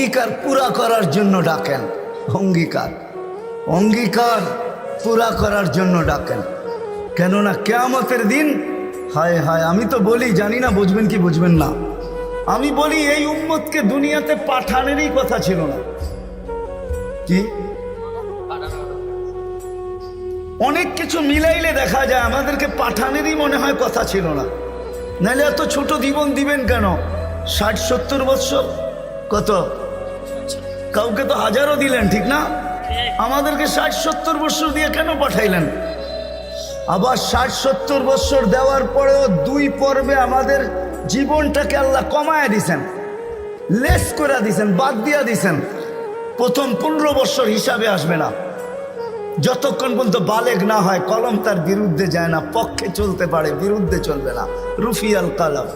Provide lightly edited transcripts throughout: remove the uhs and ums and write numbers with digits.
অঙ্গীকার পুরা করার জন্য ডাকেন। অঙ্গীকার অঙ্গীকার পুরা করার জন্য ডাকেন। কেননা কিয়ামতের দিন, হায় হায়, আমি তো বলি, জানি না বুঝবেন কি বুঝবেন না, আমি বলি এই উম্মতকে দুনিয়াতে পাঠানেরই কথা ছিল না। কি অনেক কিছু মিলাইলে দেখা যায় আমাদেরকে পাঠানেরই মনে হয় কথা ছিল না। নাহলে এত ছোট জীবন দিবেন কেন? 60-70 বৎসর, কত কাউকে তো হাজারও দিলেন, ঠিক না? আমাদেরকে 60-70 বৎসর দিয়ে কেন পাঠাইলেন? আবার 60-70 বৎসর দেওয়ার পরেও 2 পর্বে আমাদের জীবনটাকে আল্লাহ কমায় দিছেন, লেস করে দিছেন, বাদ দিয়া দিছেন। প্রথম 15 বৎসর হিসাবে আসবে না, যতক্ষণ পর্যন্ত বালেগ না হয়, কলম তার বিরুদ্ধে যায় না, পক্ষে চলতে পারে, বিরুদ্ধে চলবে না, রুফিয়াল কালাম।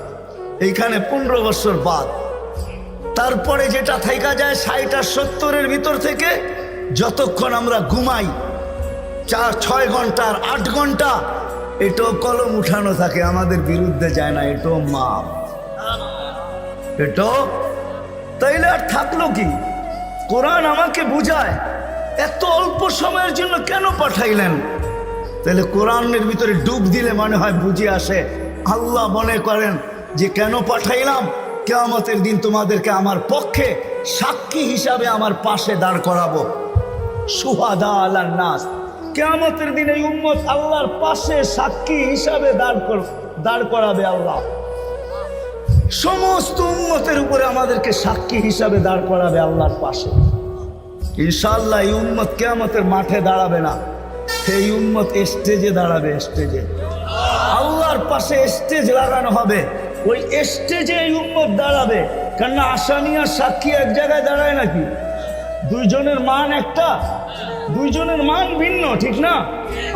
এইখানে 15 বৎসর বাদ। তারপরে যেটা থাইকা যায় 60 আর 70-এর ভিতর থেকে, যতক্ষণ আমরা ঘুমাই 4-6 ঘন্টা আর 8 ঘন্টা, এটাও কলম উঠানো থাকে, আমাদের বিরুদ্ধে যায় না, এটাও মাপ, এটাও। তাইলে আর থাকলো কি? কোরআন আমাকে বুঝায় এত অল্প সময়ের জন্য কেন পাঠাইলেন। তাহলে কোরআনের ভিতরে ডুব দিলে মনে হয় বুঝে আসে। আল্লাহ মনে করেন যে কেন পাঠাইলাম, কিয়ামতের দিন তোমাদেরকে আমার পক্ষে সাক্ষী হিসাবে আমার পাশে দাঁড় করাবো। শুহাদা আলান নাস, কিয়ামতের দিন এই উম্মত আল্লাহর পাশে সাক্ষী হিসাবে দাঁড় করাবে আল্লাহ। সমস্ত উম্মতের উপরে আমাদেরকে সাক্ষী হিসাবে দাঁড় করাবে আল্লাহর পাশে। ইনশাআল্লাহ এই উম্মত কিয়ামতের মাঠে দাঁড়াবে না, সেই উম্মত স্টেজে দাঁড়াবে। স্টেজে আল্লাহর পাশে স্টেজ লাগানো হবে, ওই স্টেজে এই উম্মত দাঁড়াবে। কেননা আসামি আর সাক্ষী এক জায়গায় দাঁড়ায় নাকি? দুইজনের মান একটা, দুইজনের মান ভিন্ন, ঠিক না?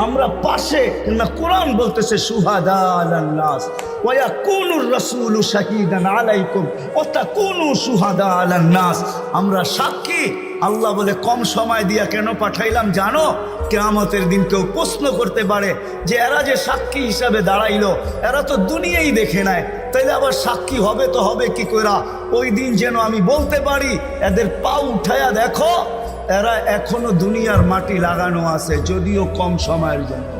আমরা পাশে, না কোরআন বলতেছে শুহাদা আলান নাস ওয়া ইয়াকুনুর রাসূলু শাহীদান আলাইকুম ওয়া তাকুনু শুহাদা আলান নাস। আমরা সাক্ষী। আল্লাহ বলে কম সময় দিয়া কেন পাঠাইলাম জানো? কিয়ামতের দিন কেউ প্রশ্ন করতে পারে যে এরা যে সাক্ষী হিসাবে দাঁড়াইলো, এরা তো দুনিয়াই দেখে নেয়, তাইলে আবার সাক্ষী হবে তো হবে কি করে? ওই দিন যেন আমি বলতে পারি এদের পা উঠায়া দেখো, এরা এখনো দুনিয়ার মাটি লাগানো আছে, যদিও কম সময়ের জন্য।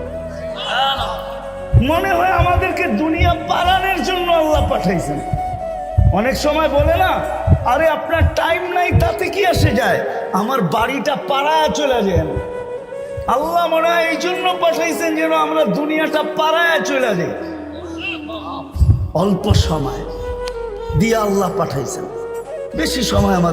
মনে হয় আমাদেরকে দুনিয়া পালানোর জন্য আল্লাহ পাঠাইছেন। অনেক সময় বলে না, আরে আপনার টাইম নাই, তাতে কি আসে যায়, আমার বাড়িটা পাড়ায় চলে যায়। আল্লাহ মনে হয় এই জন্য পাঠাইছেন যেন আমরা দুনিয়াটা পাড়ায় চলে যাই। অল্প সময় দিয়ে আল্লাহ পাঠাইছেন, বেশি সময় আমাদের